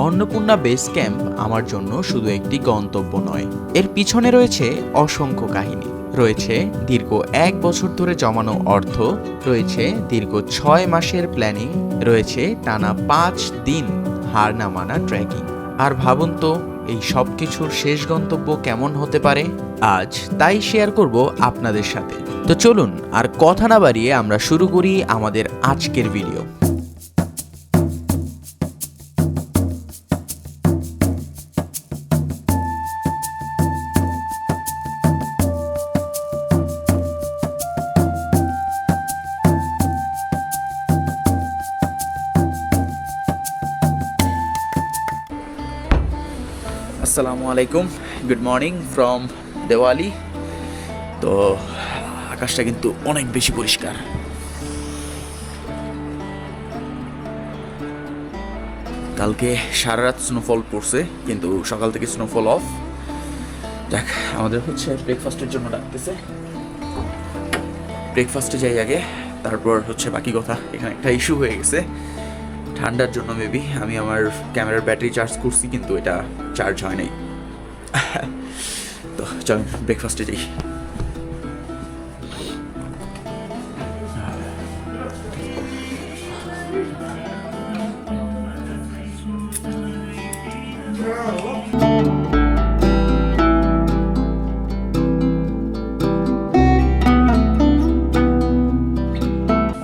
Annapurna base camp আমার জন্য শুধু একটি গন্তব্য নয়, এর পিছনে রয়েছে অসংখ্য কাহিনী। রয়েছে দীর্ঘ 1 বছর ধরে জমানো অর্থ, রয়েছে দীর্ঘ 6 মাসের প্ল্যানিং, রয়েছে টানা 5 দিন হার না মানা ট্রেকিং। আর ভাবুন তো এই সব কিছুর শেষ গন্তব্য কেমন হতে পারে। আজ তাই শেয়ার করব আপনাদের সাথে। তো চলুন আর কথা না বাড়িয়ে আমরা শুরু করি আমাদের আজকের ভিডিও। আসসালামু আলাইকুম, গুড মর্নিং ফ্রম দেওয়ালি। তো আকাশটা কিন্তু অনেক বেশি পরিষ্কার। কালকে সারা রাত স্নোফল পড়ছে, কিন্তু সকাল থেকে স্নোফল অফ। যাক, আমাদের হচ্ছে ব্রেকফাস্টের জন্য ডাকতেছে। ব্রেকফাস্টে যাই আগে, তারপর হচ্ছে বাকি কথা। এখানে একটা ইস্যু হয়ে গেছে ঠান্ডার জন্য। মেবি আমি আমার ক্যামেরার ব্যাটারি চার্জ করছি, কিন্তু এটা চার্জ হয় নাই। তো চলুন ব্রেকফাস্টে যাই।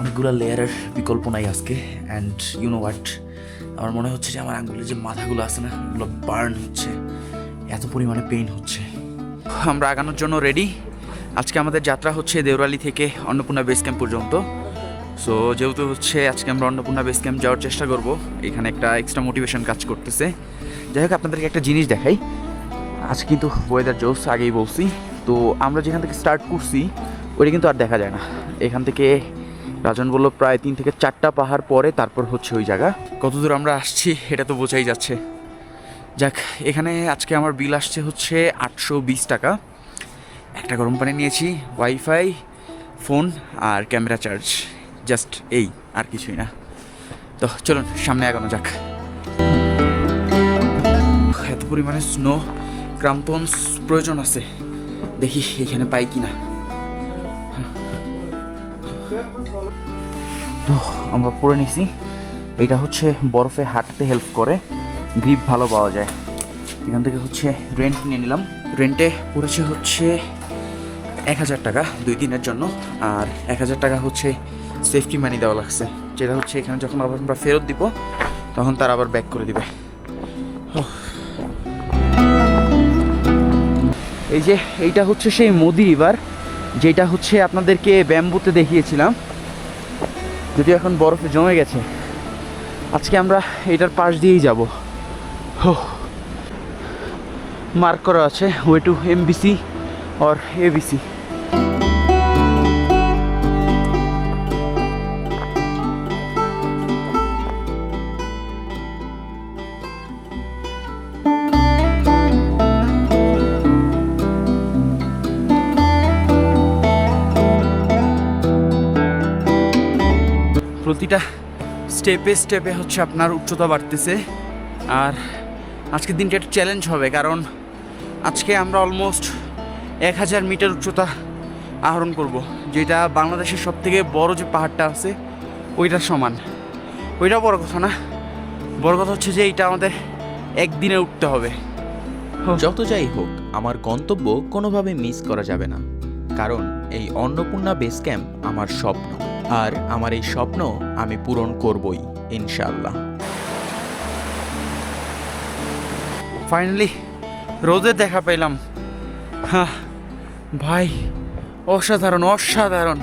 অনেকগুলো লেয়ারের বিকল্প নাই আজকে। অ্যান্ড ইউ নো হোয়াট, আমার মনে হচ্ছে যে আমার আঙ্গুলের যে মাথাগুলো আছে না, এগুলো বার্ন হচ্ছে, এত পরিমাণে পেইন হচ্ছে। আমরা আগানোর জন্য রেডি। আজকে আমাদের যাত্রা হচ্ছে দেওরালি থেকে অন্নপূর্ণা বেস ক্যাম্প পর্যন্ত। সো যেহেতু হচ্ছে আজকে আমরা অন্নপূর্ণা বেস ক্যাম্প যাওয়ার চেষ্টা করব, এখানে একটা এক্সট্রা মোটিভেশন কাজ করতেছে। যাই হোক, আপনাদেরকে একটা জিনিস দেখাই। আজ কিন্তু ওয়েদার জোস, আগেই বলছি। তো আমরা যেখান থেকে স্টার্ট করছি ওইটা কিন্তু আর দেখা যায় না। এখান থেকে রাজন বলল প্রায় 3 থেকে 4টা পাহাড় পরে তারপর হচ্ছে ওই জায়গা। কতদূর আমরা আসছি এটা তো বোঝাই যাচ্ছে। যাক, এখানে আজকে আমার বিল আসছে হচ্ছে 820 টাকা। একটা গরম পানি নিয়েছি, ওয়াইফাই, ফোন আর ক্যামেরা চার্জ, জাস্ট এই, আর কিছুই না। তো চলুন সামনে এগোনো যাক। এত পরিমাণে স্নো, ক্রাম্পন্স প্রয়োজন আছে, দেখি এখানে পাই কিনা। তো আমরা পরে নিছি। এটা হচ্ছে বরফে হাঁটতে হেল্প করে, গ্রিপ ভালো পাওয়া যায়। এখান থেকে হচ্ছে রেন্ট নিয়ে নিলাম। রেন্টে পড়েছে হচ্ছে 1000 টাকা 2 দিনের জন্য। আর 1000 টাকা হচ্ছে সেফটি মানি দেওয়া লাগছে, যেটা হচ্ছে এখানে যখন আবার আমরা ফেরত দিব তখন তারা আবার ব্যাক করে দিবে। এই যে এইটা হচ্ছে সেই মোদি রিভার, যেটা হচ্ছে আপনাদেরকে ব্যাম্বুতে দেখিয়েছিলাম, যদিও এখন বরফে জমে গেছে। আজকে আমরা এটার পাশ দিয়েই যাব। মার্ক করা আছে way to MBC or ABC. প্রতিটা স্টেপে স্টেপে হচ্ছে আপনার উচ্চতা বাড়তেছে। আর আজকের দিনটা একটা চ্যালেঞ্জ হবে, কারণ আজকে আমরা অলমোস্ট 1000 মিটার উচ্চতা আহরণ করব, যেটা বাংলাদেশের সবথেকে বড় যে পাহাড়টা আছে ওইটার সমান। ওইটা বড় কথা না, বড় কথা হচ্ছে যে এইটা আমাদের একদিনে উঠতে হবে। যত যাই হোক, আমার গন্তব্য কোনোভাবে মিস করা যাবে না, কারণ এই অন্নপূর্ণা বেস ক্যাম্প আমার স্বপ্ন। আর আমার এই স্বপ্ন আমি পূরণ করবই ইনশাআল্লাহ। ফাইনালি রোদের দেখা পেলাম। হ্যাঁ ভাই, অসাধারণ অসাধারণ।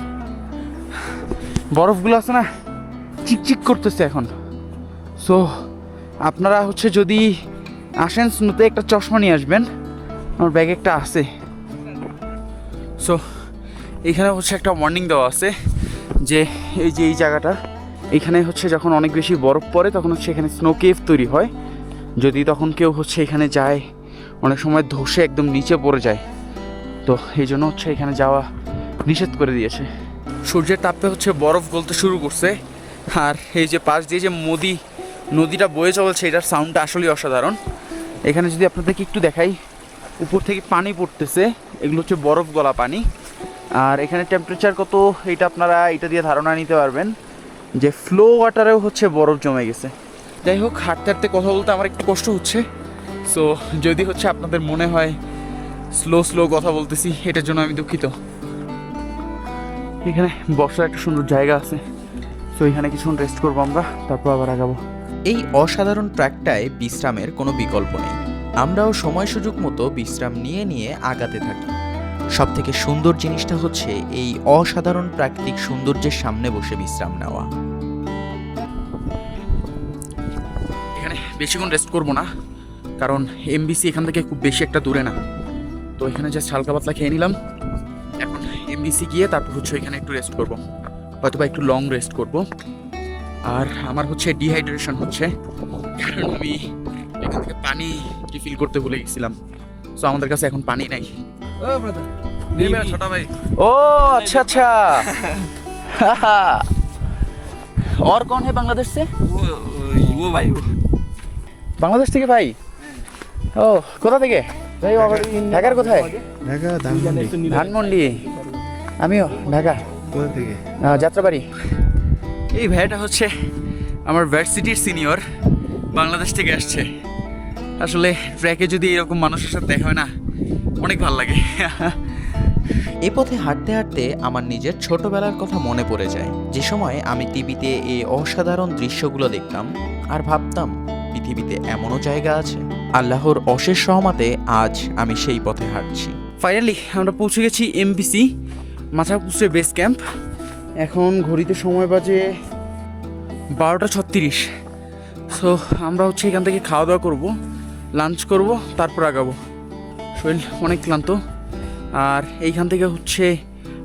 বরফগুলো আছে না, চিকচিক করতেছে এখন। সো আপনারা হচ্ছে যদি আসেন স্নোতে, একটা চশমা নিয়ে আসবেন, আমার ব্যাগে একটা আছে। সো এইখানে হচ্ছে একটা ওয়ার্নিং দেওয়া আছে যে এই যে এই জায়গাটা, এখানে হচ্ছে যখন অনেক বেশি বরফ পড়ে তখন হচ্ছে এখানে স্নো কেভ তৈরি হয়। যদি তখন কেউ হচ্ছে এখানে যায়, অনেক সময় ধসে একদম নিচে পড়ে যায়। তো এই জন্য হচ্ছে এখানে যাওয়া নিষেধ করে দিয়েছে। সূর্যের তাপে হচ্ছে বরফ গলতে শুরু করছে। আর এই যে পাশ দিয়ে যে মোদি নদীটা বয়ে চলছে, এটার সাউন্ডটা আসলেই অসাধারণ। এখানে যদি আপনাদেরকে একটু দেখাই, উপর থেকে পানি পড়তেছে, এগুলো হচ্ছে বরফ গলা পানি। আর এখানে টেম্পারেচার কত এটা আপনারা এটা দিয়ে ধারণা নিতে পারবেন যে ফ্লো ওয়াটারেও হচ্ছে বরফ জমে গেছে। যাই হোক, হাঁটতে হাঁটতে কথা বলতে আমার একটু কষ্ট হচ্ছে। সো যদি হচ্ছে আপনাদের মনে হয় স্লো স্লো কথা বলতেছি, এটার জন্য আমি দুঃখিত। এখানে বসার একটা সুন্দর জায়গা আছে, তো এখানে কিছুক্ষণ রেস্ট করবো আমরা, তারপর আবার আগাবো। এই অসাধারণ ট্র্যাকটায় বিশ্রামের কোনো বিকল্প নেই। আমরাও সময় সুযোগ মতো বিশ্রাম নিয়ে নিয়ে আগাতে থাকি। সবথেকে সুন্দর জিনিসটা হচ্ছে এই অসাধারণ প্রাকৃতিক সৌন্দর্যের সামনে বসে বিশ্রাম নেওয়া। এখানে বেশিক্ষণ রেস্ট করবো না, কারণ এমবিসি এখান থেকে খুব বেশি একটা দূরে না। তো এখানে জাস্ট হালকা পাতলা খেয়ে নিলাম। এখন এমবিসি গিয়ে তারপর হচ্ছে এখানে একটু রেস্ট করবো, হয়তো বা একটু লং রেস্ট করব। আর আমার হচ্ছে ডিহাইড্রেশন হচ্ছে, কারণ আমি এখান থেকে পানি রিফিল করতে ভুলে গেছিলাম। সো আমাদের কাছে এখন পানি নাই। ও अच्छा अच्छा और कौन है बांग्लादेश से? वो भाई वो বাংলাদেশ থেকে ভাই? ও কোথা থেকে? ঢাকার কোথায়? ঢাকা ধানমন্ডি। আমিও ঢাকা। কোথা থেকে? যাত্রাবাড়ি। এই ভাইটা হচ্ছে আমার ভার্সিটির সিনিয়র, বাংলাদেশ থেকে আসছে। আসলে ট্র্যাকে যদি এরকম মানুষের সাথে দেখা হয় না, অনেক ভালো লাগে। এ পথে হাঁটতে হাঁটতে আমার নিজের ছোটবেলার কথা মনে পড়ে যায়, যে সময় আমি টিভিতে এই অসাধারণ দৃশ্যগুলো দেখতাম আর ভাবতাম পৃথিবীতে এমনও জায়গা আছে। আল্লাহর অশেষ রহমতে আজ আমি সেই পথে হাঁটছি। ফাইনালি আমরা পৌঁছে গেছি এমবিসি মাথাপুকুরে বেস ক্যাম্প। এখন ঘড়িতে সময় বাজে 12:36। সো আমরা হচ্ছে এখান থেকে খাওয়া দাওয়া করবো, লাঞ্চ করব, তারপর আগাবো। শরীর অনেক ক্লান্ত। আর এইখান থেকে হচ্ছে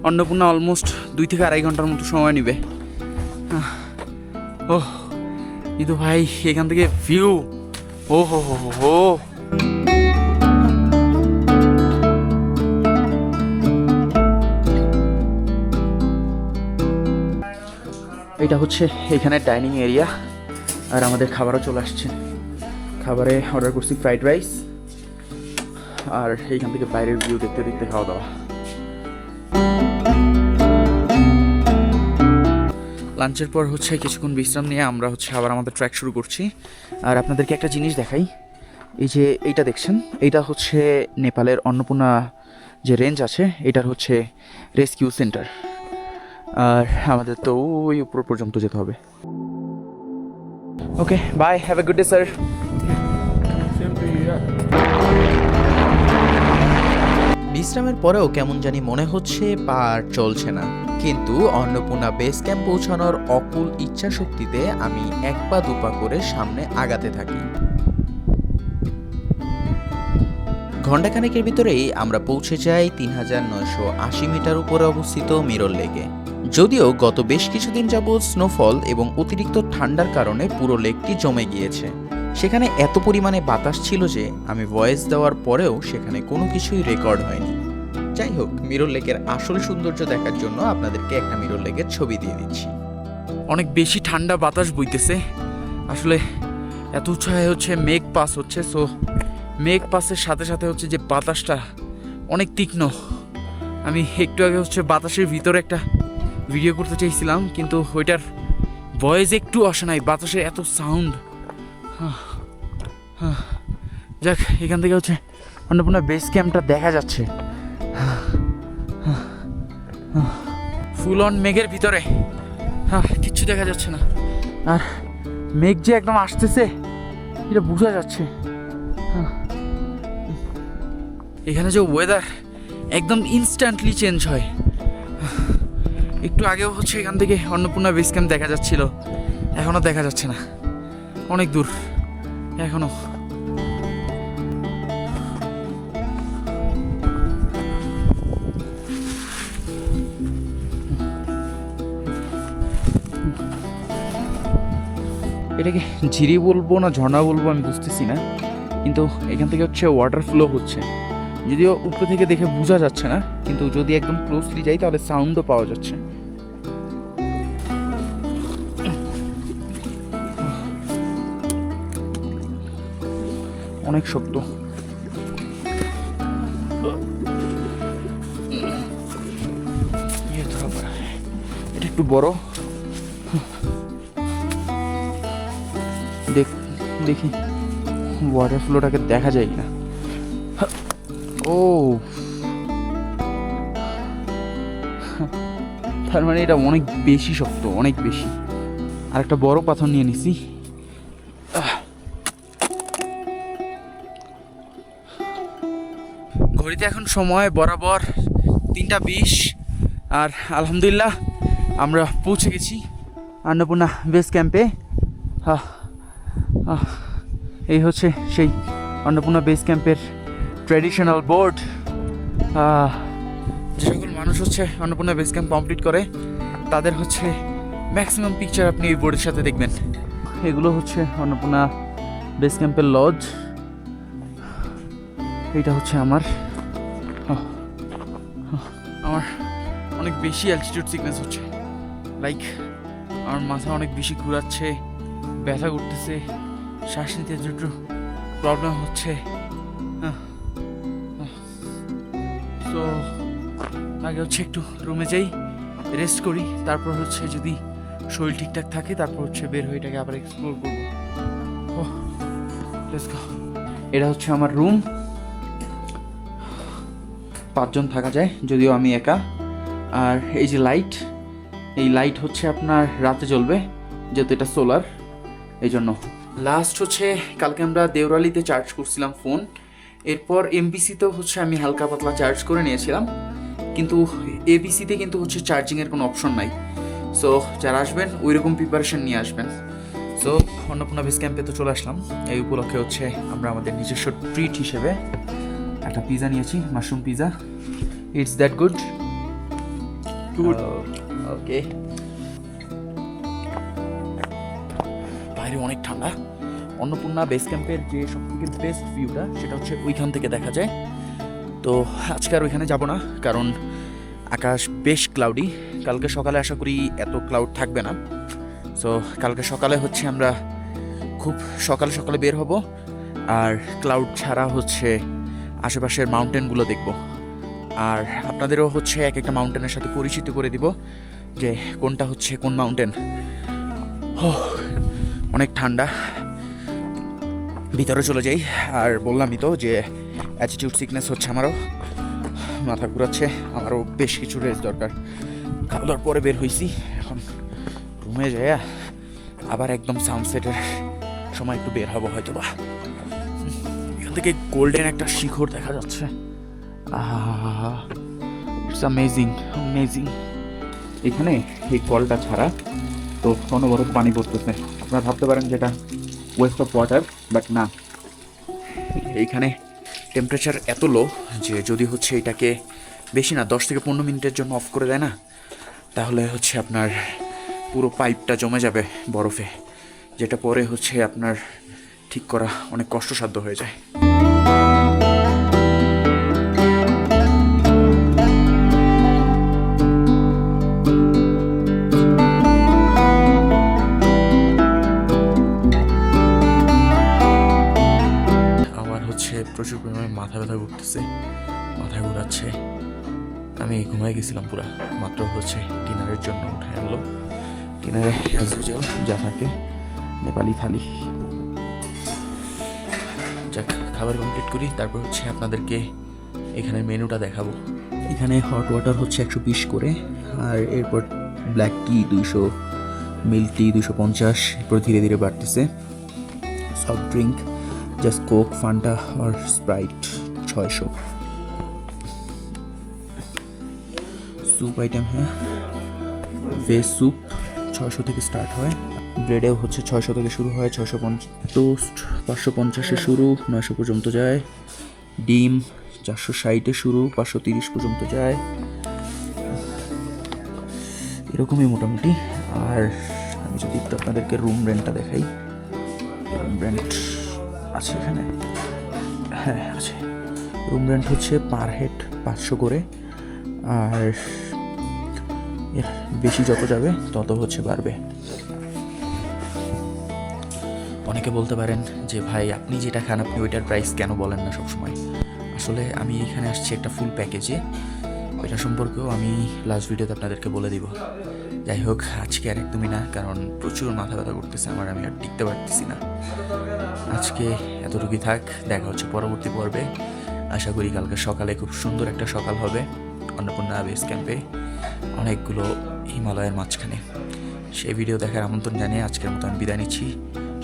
অন্নপূর্ণা অলমোস্ট 2 থেকে 2.5 ঘন্টার মতো সময় নেবে। ও কিন্তু ভাই এখান থেকে ভিউ, ও হো হো হো হো। এটা হচ্ছে এখানে ডাইনিং এরিয়া, আর আমাদের খাবারও চলে আসছে। খাবারে অর্ডার করছি ফ্রাইড রাইস, আর এইখান থেকে বাইরের ভিউ দেখতে দেখতে খাওয়া দাওয়া। লাঞ্চের পর হচ্ছে কিছুক্ষণ বিশ্রাম নিয়ে আমরা হচ্ছে আবার আমাদের ট্র্যাক শুরু করছি। আর আপনাদেরকে একটা জিনিস দেখাই, এই যে এইটা দেখছেন, এইটা হচ্ছে নেপালের অন্নপূর্ণা যে রেঞ্জ আছে, এটার হচ্ছে রেস্কিউ সেন্টার। আর আমাদের তো ওই উপর পর্যন্ত যেতে হবে। Okay bye, have a good day sir. বিশ্রামের পরেও কেমন জানি মনে হচ্ছে পা আর চলছে না, কিন্তু অন্নপূর্ণা বেস ক্যাম্প পৌঁছানোর অকুল ইচ্ছা শক্তিতে আমি 1 পা 2 পা করে সামনে আগাতে থাকি। ঘণ্টাখানেকের ভিতরেই আমরা পৌঁছে যাই 3980 মিটার উপরে অবস্থিত মিরর লেকে। যদিও গত বেশ কিছুদিন যাবৎ স্নোফল এবং অতিরিক্ত ঠান্ডার কারণে পুরো লেকটি জমে গিয়েছে। সেখানে এত পরিমাণে বাতাস ছিল যে আমি ভয়েস দেওয়ার পরেও সেখানে কোনো কিছুই রেকর্ড হয়নি। যাই হোক, মিরর লেকের আসল সৌন্দর্য দেখার জন্য আপনাদেরকে একটা মিরর লেকের ছবি দিয়ে দিচ্ছি। অনেক বেশি ঠান্ডা বাতাস বইতেছে। আসলে এত উৎসাহে হচ্ছে মেঘ পাস হচ্ছে, সো মেঘ পাসের সাথে সাথে হচ্ছে যে বাতাসটা অনেক তীক্ষ্ণ। আমি একটু আগে হচ্ছে বাতাসের ভিতরে একটা ভিডিও করতে চাইছিলাম, কিন্তু ওইটার ভয়েস একটু আসে নাই, বাতাসের এত সাউন্ড। যাক, এখান থেকে হচ্ছে অন্নপূর্ণা বেস ক্যাম্পটা দেখা যাচ্ছে ফুল অন মেঘের ভিতরে। কিচ্ছু দেখা যাচ্ছে না, আর মেঘ যে একদম আসতেছে এটা বোঝা যাচ্ছে। এখানে যে ওয়েদার একদম ইনস্ট্যান্টলি চেঞ্জ হয়। একটু আগেও হচ্ছে এখান থেকে অন্নপূর্ণা বেস ক্যাম্প দেখা যাচ্ছিল, এখনও দেখা যাচ্ছে না, অনেক দূর এখনো। এটাকে ঝিরি বলবো না ঝর্ণা বলবো আমি বুঝতেছি না, কিন্তু এখান থেকে হচ্ছে ওয়াটার ফ্লো হচ্ছে। যদিও উপর থেকে দেখে বোঝা যাচ্ছে না, কিন্তু যদি একদম ক্লোজলি যাই তাহলে সাউন্ডও পাওয়া যাচ্ছে। অনেক শক্ত। এটা একটু বড়, দেখি ওয়াটার ফ্লোটাকে দেখা যায় না। ও, তার মানে এটা অনেক বেশি শক্ত, অনেক বেশি। আর একটা বড় পাথর নিয়ে নিছি। ঘড়িতে এখন সময় বরাবর 3:20, আর আলহামদুলিল্লাহ আমরা পৌঁছে গেছি অন্নপূর্ণা বেস ক্যাম্পে। এই হচ্ছে সেই অন্নপূর্ণা বেস ক্যাম্পের ট্র্যাডিশনাল বোর্ড। যে সকল মানুষ হচ্ছে অন্নপূর্ণা বেস ক্যাম্প কমপ্লিট করে তাদের হচ্ছে ম্যাক্সিমাম পিকচার আপনি এই বোর্ডের সাথে দেখবেন। এগুলো হচ্ছে অন্নপূর্ণা বেস ক্যাম্পের লজ। এইটা হচ্ছে আমার অনেক বেশি অ্যালটিটিউড সিকনেস হচ্ছে, লাইক আমার মাথা অনেক বেশি ঘুরাচ্ছে, ব্যথা করতেছে, শ্বাস নিতে একটু প্রবলেম হচ্ছে। তো আগে হচ্ছে একটু রুমে যাই, রেস্ট করি, তারপর হচ্ছে যদি শরীর ঠিকঠাক থাকে তারপর হচ্ছে বের হয়ে এটাকে আবার এক্সপ্লোর করবো। এটা হচ্ছে আমার রুম। 5 জন থাকা যায়, যদিও আমি একা। আর এই যে লাইট, এই লাইট হচ্ছে আপনার রাতে জ্বলবে, যেহেতু এটা সোলার, এই জন্য। লাস্ট হচ্ছে কালকে আমরা দেওরালিতে চার্জ করছিলাম ফোন, এরপর এমবিসিতেও হচ্ছে আমি হালকা পাতলা চার্জ করে নিয়েছিলাম, কিন্তু এবিসিতে কিন্তু হচ্ছে চার্জিংয়ের কোনো অপশন নাই। সো যারা আসবেন ওই রকম প্রিপারেশন নিয়ে আসবেন। সো অন্নপূর্ণা বেস ক্যাম্পে তো চলে আসলাম। এই উপলক্ষে হচ্ছে আমরা আমাদের নিজস্ব ট্রিট হিসেবে একটা পিজা নিয়েছি, mushroom pizza. It's that good. Okay. বাইরে অনেক ঠান্ডা। অন্নপূর্ণা বেস ক্যাম্পের যে সবথেকে বেস্ট ভিউটা সেটা হচ্ছে ওইখান থেকে দেখা যায়। তো আজকে আর ওইখানে যাব না, কারণ আকাশ বেশ ক্লাউডি। কালকে সকালে আশা করি এত ক্লাউড থাকবে না। সো কালকে সকালে হচ্ছে আমরা খুব সকালে সকালে বের হব, আর ক্লাউড ছাড়া হচ্ছে আশেপাশের মাউন্টেনগুলো দেখব। আর আপনাদেরও হচ্ছে এক একটা মাউন্টেনের সাথে পরিচিত করে দিব যে কোনটা হচ্ছে কোন মাউন্টেন। অনেক ঠান্ডা, ভিতরে চলে যাই। আর বললামই তো যে অ্যাটিটিউড সিকনেস হচ্ছে, আমারও মাথা ঘুরাচ্ছে, আমারও বেশ কিছু রেস্ট দরকার। খাওয়া দাওয়ার পরে বের হয়েছি, এখন রুমে যাই আবার একদম সানসেটের সময় একটু বের হবো হয়তো বা। এখান থেকে গোল্ডেন একটা শিখর দেখা যাচ্ছে। It's amazing, amazing. এখানে এই কলটা ছাড়া তো অনবরত পানি পড়তেছে। আপনারা ভাবতে পারেন যেটা ওয়েস্ট অফ ওয়াটার, বাট না, এইখানে টেম্পারেচার এত লো যে যদি হচ্ছে এটাকে বেশি না 10 থেকে 15 মিনিটের জন্য অফ করে দেয় না, তাহলে হচ্ছে আপনার পুরো পাইপটা জমে যাবে বরফে, যেটা পরে হচ্ছে আপনার ঠিক করা অনেক কষ্টসাধ্য হয়ে যায়। প্রচুর পরিমাণে মাথা ব্যথা করতেছে, মাথা ঘুরাচ্ছে। আমি ঘুমাই গেছিলাম পুরা, মাত্র হচ্ছে ডিনারের জন্য উঠে আনলো। ডিনারে অ্যাজ ইউজুয়াল যা থাকে, নেপালি থালি। যাক, খাবার কমপ্লিট করি, তারপর হচ্ছে আপনাদেরকে এখানে মেনুটা দেখাবো। এখানে হট ওয়াটার হচ্ছে 120 করে, আর এরপর ব্ল্যাক টি 200, মিল্ক টি 250, এরপর ধীরে ধীরে বাড়তেছে। Soft drink just Coke, Fanta আর স্প্রাইট 600। স্যুপ আইটেম, হ্যাঁ, ভেজ স্যুপ 600 থেকে স্টার্ট হয়। ব্রেডেও হচ্ছে 600 থেকে শুরু হয়, 650। টোস্ট 550-এ শুরু, 900 পর্যন্ত যায়। ডিম 460-এ শুরু, 530 পর্যন্ত যায়, এরকমই মোটামুটি। আর আমি যদি একটু আপনাদেরকে রুম রেন্টটা দেখাই, রুম রেন্ট আছে এখানে, হ্যাঁ আছে। রুম রেন্ট হচ্ছে পার হেড 500 করে, আর এর বেশি যত যাবে তত হচ্ছে বাড়বে। অনেকে বলতে পারেন যে ভাই আপনি যেটা খান আপনি ওইটার প্রাইস কেন বলেন না সবসময়। আসলে আমি এখানে আসছি একটা ফুল প্যাকেজে, ওইটা সম্পর্কেও আমি লাস্ট ভিডিওতে আপনাদেরকে বলে দিব। যাই হোক, আজকে আর একদমই না, কারণ প্রচুর মাথা ব্যথা করতেছে আমার, আমি আর টিকতে পারতেছি না। আজকে এতটুকুই থাক, দেখা হচ্ছে পরবর্তী পর্বে। আশা করি কালকে সকালে খুব সুন্দর একটা সকাল হবে অন্নপূর্ণা বেস ক্যাম্পে, অনেকগুলো হিমালয়ের মাঝখানে। সেই ভিডিও দেখার আমন্ত্রণ জানিয়ে আজকের মতো আমি বিদায় নিচ্ছি।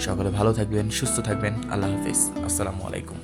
সকলে ভালো থাকবেন, সুস্থ থাকবেন। আল্লাহ হাফিজ, আসসালামু আলাইকুম।